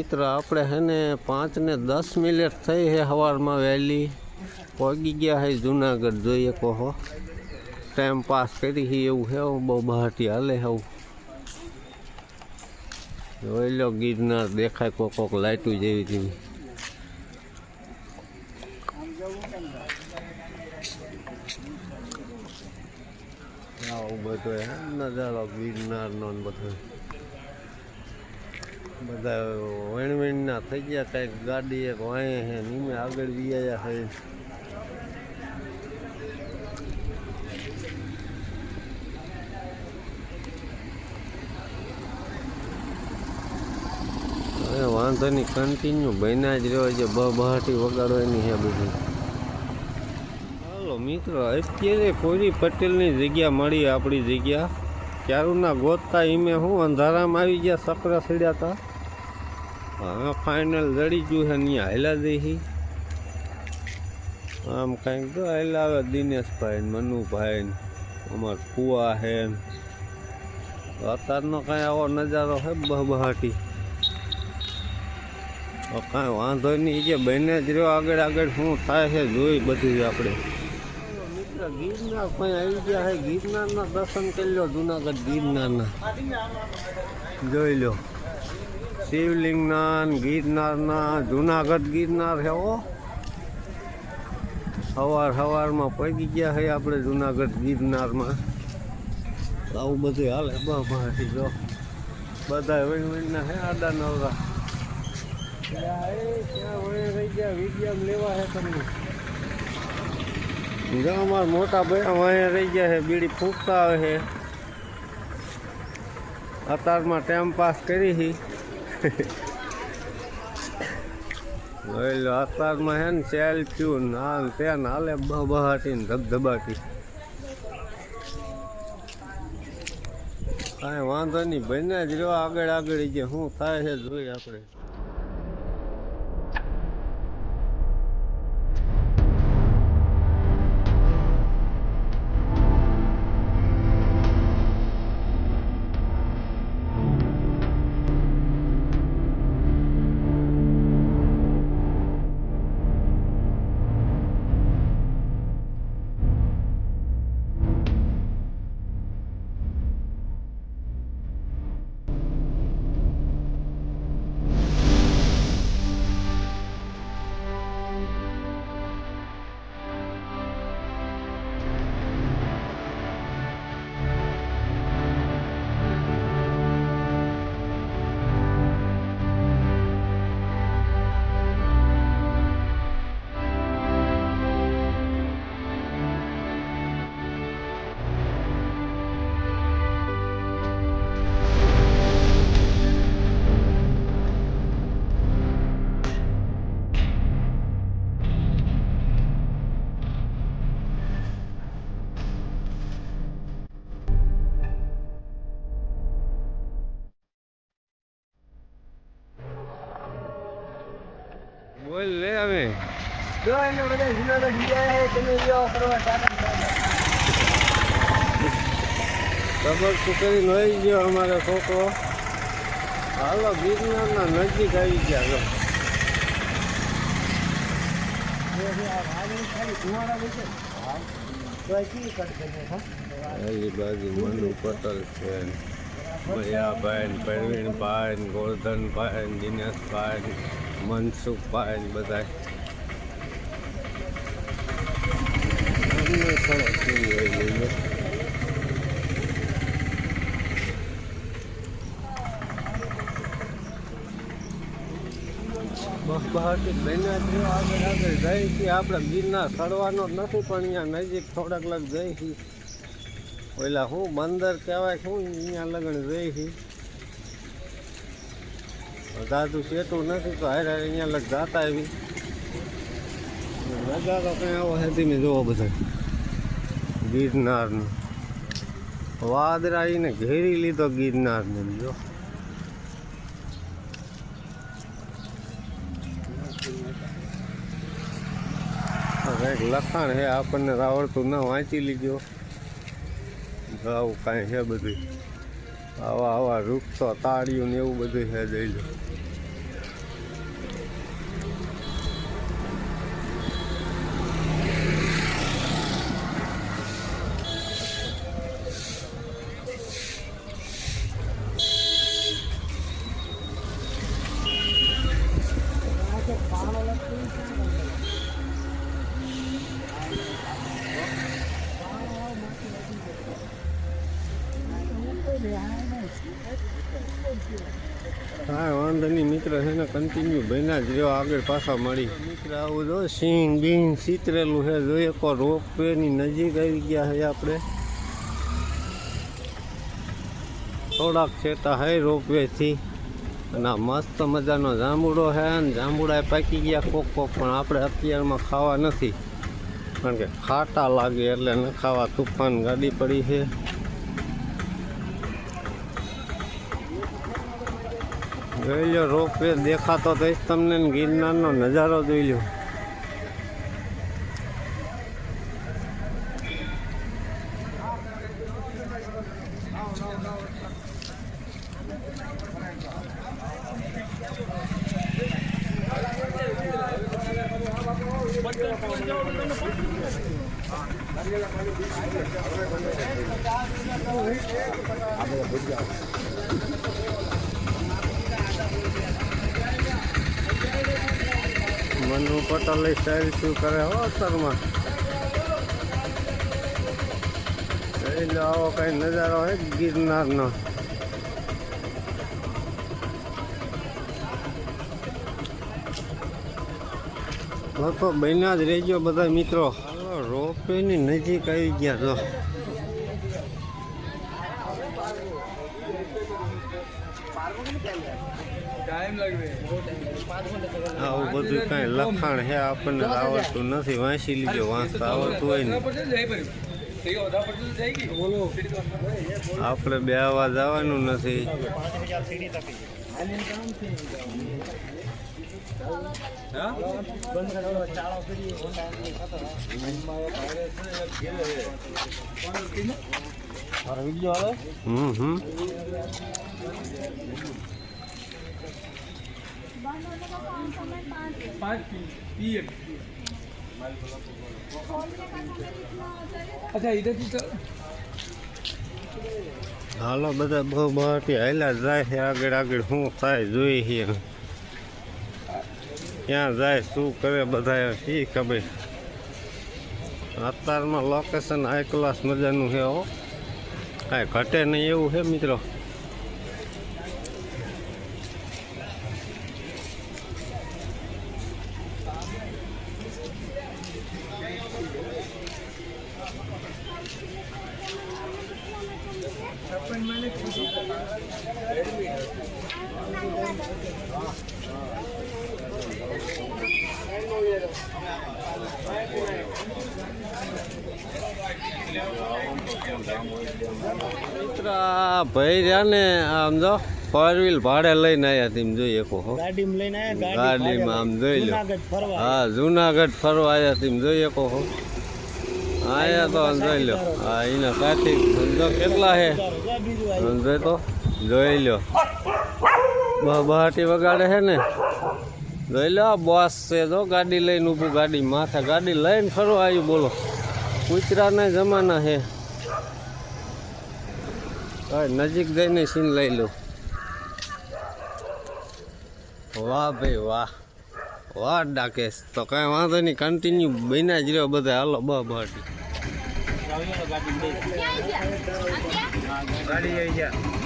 मित्र આપણે है ने 5 ને 10 મિનિટ થઈ है સવારમાં વહેલી પહોંચી ગયા है જૂનાગઢ જોઈએ કહો टाइम पास करी ही એવું है બહુ બહાટી હાલે હું જોઈ લો ગિરનાર દેખાય કોક લાઈટું જેવી જેવી આવું બધું હે નજારો ગિરનારનો ને બધું બધા વણવણના થઈ ગયા કંઈક ગાડી એક વાંહે હે નીમે આગળ વિયા હે वांधो नहीं कंटिन्यू बना ज रो बहाटी वगाड़वानी है बधी हेलो मित्रों अत्यारे कोरी पटेल नी जग्या मळी आपणी जग्या क्यारुना गोतता इमे हूँ अंधारा में आई गया सकरा सीड्या था हाँ फाइनल जड़ी गयु है नहीं हाला दे आम कहीं तो हाला दिनेश भाई मनु भाई अमर फुआ है अतारनो कहीं आवो नजारो है बहाटी कहीं वांधो नहीं कि बने ज रो आगे आगे शू थाय जोई बधु आपणे मित्र गिरनार कहीं आई गया है गिरनार दर्शन कर लो जूनागढ़ गिरनार जोई लो शिवलिंग गिरनार जूनागढ़ गिरनार है वो सवार सवार में पगी गया है आपणे जूनागढ़ गिरनार में आવું બધું हाले बहाटी जो बधा वीणना है आडा नवरा लेवा है तमने जो अमार मोटा भाई वहीं रही गया है बीड़ी फूकता है अतार में टाइम पास करी ही अतार में है सेल ट्यून हाल तेन हाले बहाटी धबधबाटी कहीं वांधो नहीं बने ज रो आगे आगे शू थाय जोई आपणे बोल ले हमें जो इन्हें बड़े जूनागढ़ दिया है तुम्हें जो करवा टाटा सबक सुकरी नहीं जो हमारे छोकरो हालो गिरनार नजदीक आई गया लो बाजू मनु पटेल है भैया भाई प्रवीण भाई गोवर्धन भाई दिनेश भाई मनसुख भाई बधाई બહાટી બન્યા છે આગળ આગળ જઈ છીએ આપણે ગિરનાર ચડવાનો જ નથી પણ અહીંયા નજીક થોડાક લગ જઈ છીએ ઓલા શું બંદર કહેવાય શું અહીંયા લગણ જઈ છીએ દાદુ સેટું નથી તો હારે અહીંયા લગ જાતા એવી નજારો કંઈ આવો છે ધીમે જોવો બધા ગિરનારનો વાદળા એને ઘેરી લીધો ગિરનારને જો કંઈક લખાણ છે આપણને આવડતું ન વાંચી લીધો આવું કાંઈ છે બધું આવા આવા વૃક્ષો તાળીયું ને એવું બધું છે જોઈ લો હા વાંધો નહીં મિત્ર છે ને કન્ટિન્યુ બન્યા જ રહ્યો આગળ પાછા મળી મિત્ર આવું જો સિંગ બિંગ ચિતરેલું છે જોઈએ કો રોપ વેની નજીક આવી ગયા છે આપણે થોડાક છેટા હે રોપવેથી અને મસ્ત મજાનો જાંબુડો છે ને જાંબુડા પાકી ગયા કોક કોક પણ આપણે અત્યારમાં ખાવા નથી કારણ કે ખાટા લાગે એટલે ન ખાવા તુફાન ગાડી પડી છે જોઈ લો રોપવે દેખાતો તો તમને ગિરનારનો નજારો જોઈ લો મનુ પટેલ સ્ટાઇલ શું કરે હો અત્યારમાં એટલે આવો કઈ નજારો હોય ગિરનારનો તો બન્યા જ રહેજો બધા મિત્રો રોપવેની નજીક આવી ગયા તો આવું બધું કઈ લખાણ છે આપણને આવડતું નથી વાંચી લીધો વાંચતા આવડતું હોય ને આપણે બે આવા જવાનું નથી હાલો બધા બહુ બહારથી હાલ્યા જાય છે આગળ આગળ શું થાય જોઈ છે ક્યાં જાય શું કરે બધા શી ખબર અત્યારમાં લોકેશન હાઈ ક્લાસ મજાનું છે હો કાંઈ ઘટે નહીં એવું છે મિત્રો ભાઈ રહ્યા ને આમ જો 4 વ્હીલ ભાડે લઈને આવ્યા તેમ જોઈએ ગાડીમાં આમ જોઈ લો હા જુનાગઢ ફરવા આવ્યા તેમ જોઈએ કહો આયા તો જોઈ લો હા એના કાઠી ધંધો કેટલા છે જોઈ તો જોઈ લો બહાટી વગાડે છે ને જોઈ લો બોસ છે જો ગાડી લઈને ઊભું ગાડી માથે ગાડી લઈને ફરવા આવ્યું બોલો કૂતરાના જમાના છે નજીક જઈને સીન લઈ લો વાહ ભાઈ વાહ વાહ ડાકેશ તો કાંઈ વાંધો નહીં કન્ટિન્યુ બન્યા જ રહ્યો બધા હાલો બહાટી ગાડી આવી ગયા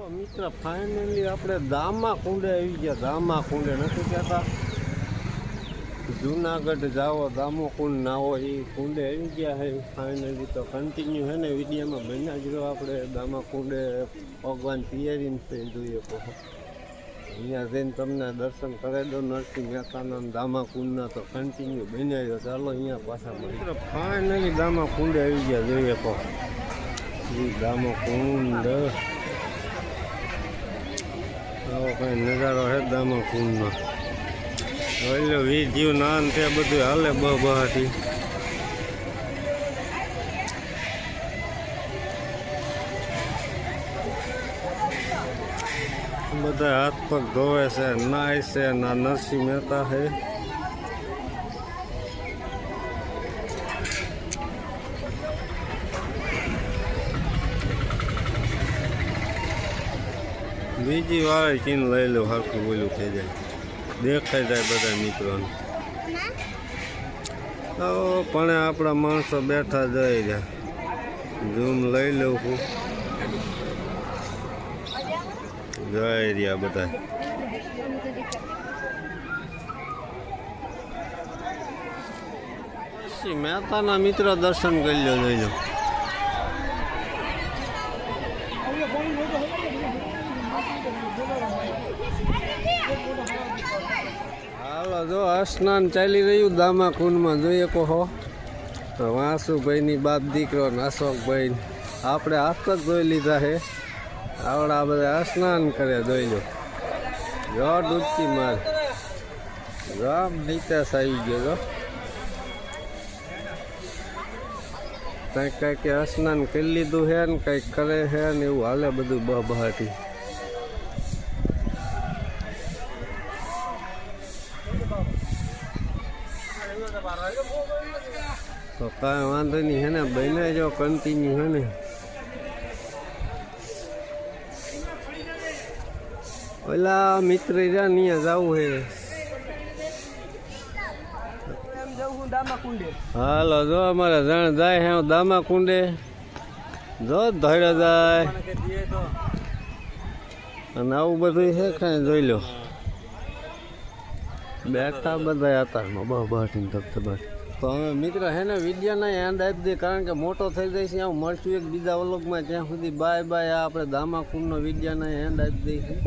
મિત્ર ફાઇનલી આપણે દામા કુંડે આવી ગયા દામા કુંડે નથી કહેતા જુનાગઢ જાઓ દામો કુંડ ના હોય એ કુંડે આવી ગયા છે ફાઇનલી તો કન્ટિન્યુ છે ને વિડીયોમાં બન્યા જ રહ્યો આપણે દામા કુંડે ભગવાન પિયરીને જોઈએ તો અહીંયા જઈને તમને દર્શન કરાવી દો નરસિંહ મહેતાના દામા કુંડના તો કન્ટિન્યુ બન્યા રહ્યો ચાલો અહીંયા પાછા મિત્ર ફાઇનલી દામા કુંડે આવી ગયા જોઈએ તો દામા કુંડ આવો કઈ નજારો છે દામા કુંડનો ઓલો વીર જીવ નાન છે બધું હાલે બહાટી બધા હાથ પગ ધોવે છે નાય છે ના નરસિંહ મહેતા છે બીજી વાર ચીન લઈ લો, હરખું બોલું થઈ જાય, દેખાઈ જાય બધા મિત્રોને. તો પણ આપણા માણસો બેઠા જઈ રહ્યા, ઝૂમ લઈ લઉં છું, જઈ રહ્યા બધા. મહેતાના મિત્ર દર્શન કરી લો, જોઈ લો. હાલો જો સ્નાન ચાલી રહ્યું દામા કુંડમાં, જોઈએ કહો તો વાસુભાઈની બાપ દીકરો ને અશોકભાઈ આપણે હાથ જ ધોઈ લીધા છે. આવડા બધા સ્નાન કરે, જોઈ લો. જો ડૂબકી માર, રામ નીતાસ આવી ગયો. જો કંઈક કંઈક સ્નાન કરી લીધું છે ને કંઈક કરે છે ને એવું હાલે બધું બહાટી. તો કાંઈ વાંધો નહીં હે ને, બને જો કન્ટિન્યુ હે ને. ઓલા મિત્ર રહ્યા અહીંયા જવું હે. હાલો જો અમારે જણ જાય હે દામા કુંડે, જો ધડે જાય અને આવું બધું છે. કાંઈ જોઈ લો, બેઠા બધા હતા બાટીને ધબધબાટ. તો હવે મિત્ર હે ને વિડીયોના એન્ડ આપી દે, કારણ કે મોટો થઈ જાય છે. આવું મળશું એક બીજા વ્લોગમાં, ત્યાં સુધી બાય બાય. આપણે દામા કુંડનો વિડીયોના એન્ડ આપી દઈશું.